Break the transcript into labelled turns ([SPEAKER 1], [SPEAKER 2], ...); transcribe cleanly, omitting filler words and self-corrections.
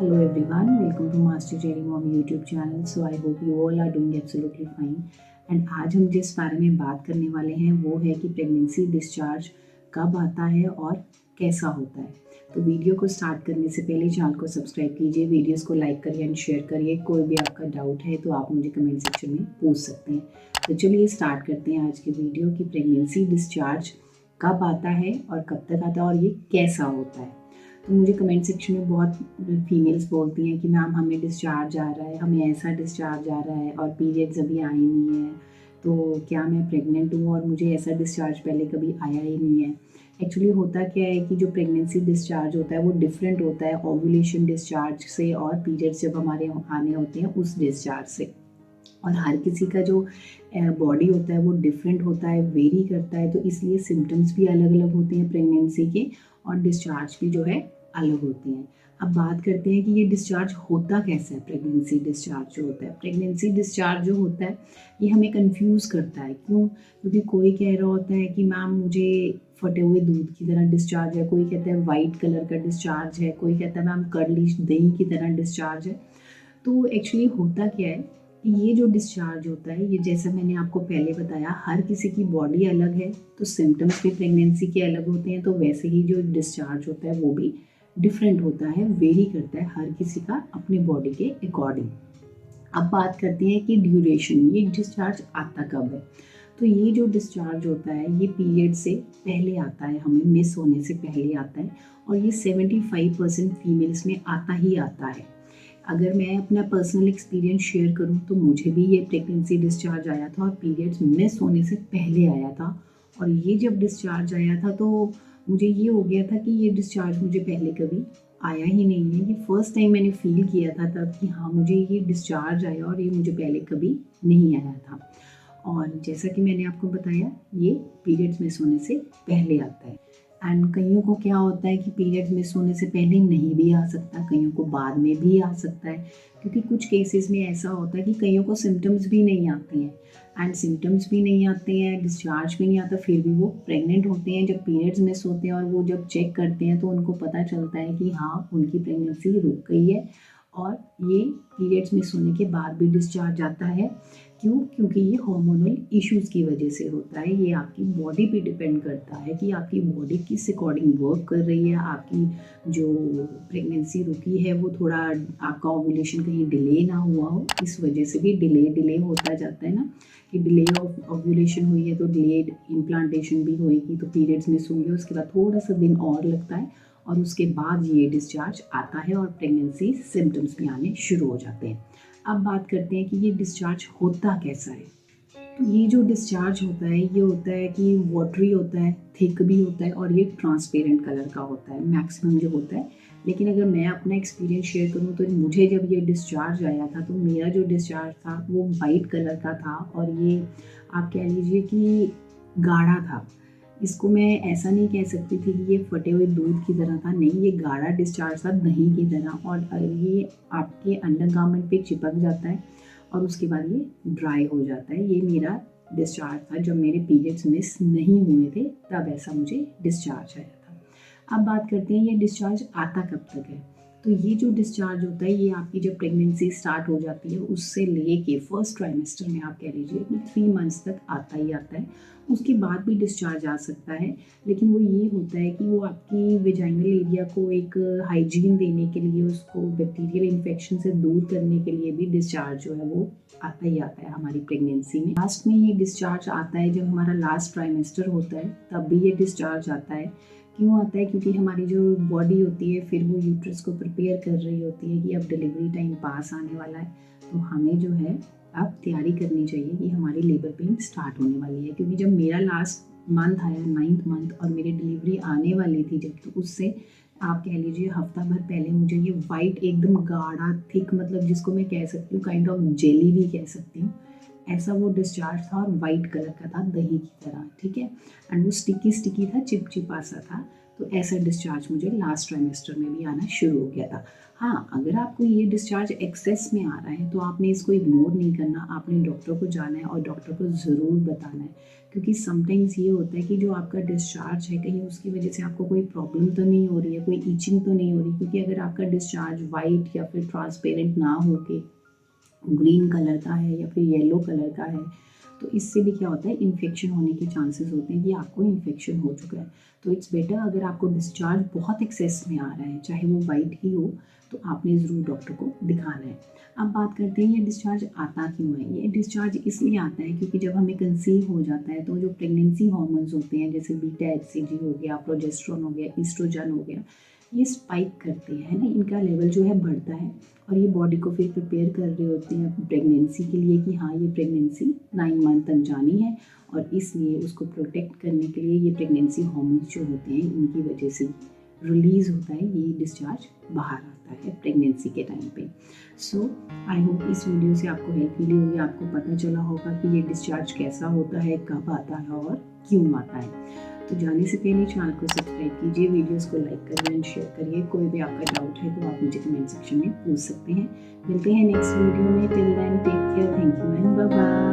[SPEAKER 1] Hello everyone, welcome to Master Cherry Mom YouTube channel. So I hope you all are doing absolutely fine. And आज हम जिस बारे में बात करने वाले हैं वो है कि प्रेगनेंसी डिस्चार्ज कब आता है और कैसा होता है। तो वीडियो को स्टार्ट करने से पहले चैनल को सब्सक्राइब कीजिए, वीडियोस को लाइक करिए एंड शेयर करिए। कोई भी आपका डाउट है तो आप मुझे कमेंट सेक्शन में पूछ सकते हैं। तो चलिए स्टार्ट करते हैं आज की वीडियो कि प्रेगनेंसी डिस्चार्ज कब आता है और कब तक आता है और ये कैसा होता है। तो मुझे कमेंट सेक्शन में बहुत फीमेल्स बोलती हैं कि मैम हमें डिस्चार्ज आ रहा है, हमें ऐसा डिस्चार्ज आ रहा है और पीरियड्स अभी आए नहीं हैं, तो क्या मैं प्रेग्नेंट हूँ और मुझे ऐसा डिस्चार्ज पहले कभी आया ही नहीं है। एक्चुअली होता क्या है कि जो प्रेगनेंसी डिस्चार्ज होता है वो डिफरेंट होता है ओव्यूलेशन डिस्चार्ज से और पीरियड्स जब हमारे आने होते हैं उस डिस्चार्ज से। और हर किसी का जो बॉडी होता है वो डिफरेंट होता है, वेरी करता है, तो इसलिए सिम्टम्स भी अलग अलग होते हैं प्रेगनेंसी के और डिस्चार्ज भी जो है अलग होते हैं। अब बात करते हैं कि ये डिस्चार्ज होता कैसा है। प्रेगनेंसी डिस्चार्ज जो होता है, प्रेगनेंसी डिस्चार्ज जो होता है ये हमें कंफ्यूज करता है। क्यों? क्योंकि कोई कह रहा होता है कि मैम मुझे फटे हुए दूध की तरह डिस्चार्ज है, कोई कहता है वाइट कलर का डिस्चार्ज है, कोई कहता है मैम कर्ली दही की तरह डिस्चार्ज है। तो एक्चुअली होता क्या है कि ये जो डिस्चार्ज होता है, ये जैसा मैंने आपको पहले बताया, हर किसी की बॉडी अलग है, तो सिम्टम्स भी प्रेगनेंसी के अलग होते हैं, तो वैसे ही जो डिस्चार्ज होता है वो भी डिफरेंट होता है, वेरी करता है हर किसी का अपनी बॉडी के अकॉर्डिंग। अब बात करते हैं कि ड्यूरेशन, ये डिस्चार्ज आता कब है। तो ये जो डिस्चार्ज होता है ये पीरियड से पहले आता है, हमें मिस होने से पहले आता है और ये 75% फीमेल्स में आता ही आता है। अगर मैं अपना पर्सनल एक्सपीरियंस शेयर करूं तो मुझे भी ये प्रेगनेंसी डिस्चार्ज आया था और पीरियड्स मिस होने से पहले आया था। और ये जब डिस्चार्ज आया था तो मुझे ये हो गया था कि ये डिस्चार्ज मुझे पहले कभी आया ही नहीं है। ये फर्स्ट टाइम मैंने फील किया था तब कि हाँ मुझे ये डिस्चार्ज आया और ये मुझे पहले कभी नहीं आया था। और जैसा कि मैंने आपको बताया ये पीरियड्स मिस होने से पहले आता है। एंड कईयों को क्या होता है कि पीरियड्स मिस होने से पहले नहीं भी आ सकता, कईयों को बाद में भी आ सकता है, क्योंकि कुछ केसेस में ऐसा होता है कि कईयों को सिम्टम्स भी नहीं आते हैं एंड सिम्टम्स भी नहीं आते हैं, डिस्चार्ज भी नहीं आता, फिर भी वो प्रेग्नेंट होते हैं। जब पीरियड्स मिस होते हैं और वो जब चेक करते हैं तो उनको पता चलता है कि हाँ उनकी प्रेगनेंसी रुक गई है और ये पीरियड्स मिस होने के बाद भी डिस्चार्ज आता है। क्यों? क्योंकि ये हार्मोनल इश्यूज़ की वजह से होता है। ये आपकी बॉडी पे डिपेंड करता है कि आपकी बॉडी किस अकॉर्डिंग वर्क कर रही है। आपकी जो प्रेगनेंसी रुकी है वो थोड़ा, आपका ओव्यूलेशन कहीं डिले ना हुआ हो, इस वजह से भी डिले होता जाता है ना, कि डिले ऑफ ओव्यूलेशन हुई है तो डिलेड इम्प्लांटेशन भी होएगी, तो पीरियड्स मिस होंगे, उसके बाद थोड़ा सा दिन और लगता है और उसके बाद ये डिस्चार्ज आता है और प्रेगनेंसी सिम्टम्स भी आने शुरू हो जाते हैं। अब बात करते हैं कि ये डिस्चार्ज होता कैसा है। तो ये जो डिस्चार्ज होता है ये होता है कि वाटरी होता है, थिक भी होता है और ये ट्रांसपेरेंट कलर का होता है मैक्सिमम जो होता है। लेकिन अगर मैं अपना एक्सपीरियंस शेयर करूँ तो मुझे जब ये डिस्चार्ज आया था तो मेरा जो डिस्चार्ज था वो वाइट कलर का था और ये आप कह लीजिए कि गाढ़ा था। इसको मैं ऐसा नहीं कह सकती थी कि ये फटे हुए दूध की तरह था, नहीं, ये गाढ़ा डिस्चार्ज था दही की तरह और ये आपके अंडरगारमेंट पे चिपक जाता है और उसके बाद ये ड्राई हो जाता है। ये मेरा डिस्चार्ज था जब मेरे पीरियड्स मिस नहीं हुए थे, तब ऐसा मुझे डिस्चार्ज आया था। अब बात करते हैं ये डिस्चार्ज आता कब तक है। तो ये जो डिस्चार्ज होता है ये आपकी जब प्रेगनेंसी स्टार्ट हो जाती है उससे लेके फर्स्ट ट्राइमेस्टर में आप कह लीजिए कि 3 मंथ्स तक आता ही आता है। उसके बाद भी डिस्चार्ज आ सकता है, लेकिन वो ये होता है कि वो आपकी वेजाइनल एरिया को एक हाइजीन देने के लिए, उसको बैक्टीरियल इन्फेक्शन से दूर करने के लिए भी डिस्चार्ज जो है वो आता ही आता है हमारी प्रेगनेंसी में। लास्ट में ये डिस्चार्ज आता है जब हमारा लास्ट ट्राइमेस्टर होता है, तब भी ये डिस्चार्ज आता है। क्यों आता है? क्योंकि हमारी जो बॉडी होती है फिर वो यूट्रस को प्रिपेयर कर रही होती है कि अब डिलीवरी टाइम पास आने वाला है, तो हमें जो है अब तैयारी करनी चाहिए कि हमारी लेबर पेन स्टार्ट होने वाली है। क्योंकि जब मेरा लास्ट मंथ आया, 9th मंथ, और मेरी डिलीवरी आने वाली थी जब, तो उससे आप कह लीजिए हफ्ता भर पहले मुझे ये वाइट एकदम गाढ़ा थिक, मतलब जिसको मैं कह सकती हूँ काइंड ऑफ जेली भी कह सकती हूँ, ऐसा वो डिस्चार्ज था और वाइट कलर का था दही की तरह, ठीक है, एंड वो स्टिकी था, चिपचिपा सा था। तो ऐसा डिस्चार्ज मुझे लास्ट ट्राइमेस्टर में भी आना शुरू हो गया था। हाँ, अगर आपको ये डिस्चार्ज एक्सेस में आ रहा है तो आपने इसको इग्नोर नहीं करना, आपने डॉक्टर को जाना है और डॉक्टर को ज़रूर बताना है। क्योंकि समटाइम्स ये होता है कि जो आपका डिस्चार्ज है कहीं उसकी वजह से आपको कोई प्रॉब्लम तो नहीं हो रही है, कोई ईचिंग तो नहीं हो रही, क्योंकि अगर आपका डिस्चार्ज वाइट या फिर ट्रांसपेरेंट ना हो के ग्रीन कलर का है या फिर येलो कलर का है तो इससे भी क्या होता है, इन्फेक्शन होने के चांसेस होते हैं कि आपको इन्फेक्शन हो चुका है। तो इट्स बेटर अगर आपको डिस्चार्ज बहुत एक्सेस में आ रहा है, चाहे वो वाइट ही हो, तो आपने ज़रूर डॉक्टर को दिखाना है। अब बात करते हैं ये डिस्चार्ज आता क्यों है। ये डिस्चार्ज इसलिए आता है क्योंकि जब हमें कंसीव हो जाता है तो जो प्रेगनेंसी हार्मोन्स होते हैं जैसे बीटा एचसीजी हो गया, प्रोजेस्टेरोन हो गया, ईस्ट्रोजन हो गया, ये स्पाइक करते हैं ना, इनका लेवल जो है बढ़ता है और ये बॉडी को फिर प्रिपेयर कर रहे होते हैं प्रेगनेंसी के लिए कि हाँ ये प्रेगनेंसी 9 मंथ तक जानी है और इसलिए उसको प्रोटेक्ट करने के लिए ये प्रेगनेंसी हार्मोन्स जो होते हैं उनकी वजह से रिलीज़ होता है, ये डिस्चार्ज बाहर आता है प्रेगनेंसी के टाइम पे। सो आई होप इस वीडियो से आपको हेल्प मिली होगी, आपको पता चला होगा कि ये डिस्चार्ज कैसा होता है, कब आता है और क्यों आता है। तो जाने से पहले चैनल को सब्सक्राइब कीजिए, वीडियोस को लाइक करिए एंड शेयर करिए। कोई भी आपका डाउट है तो आप मुझे कमेंट सेक्शन में पूछ सकते हैं। मिलते हैं नेक्स्ट वीडियो में। Till then take care, thank you and bye bye.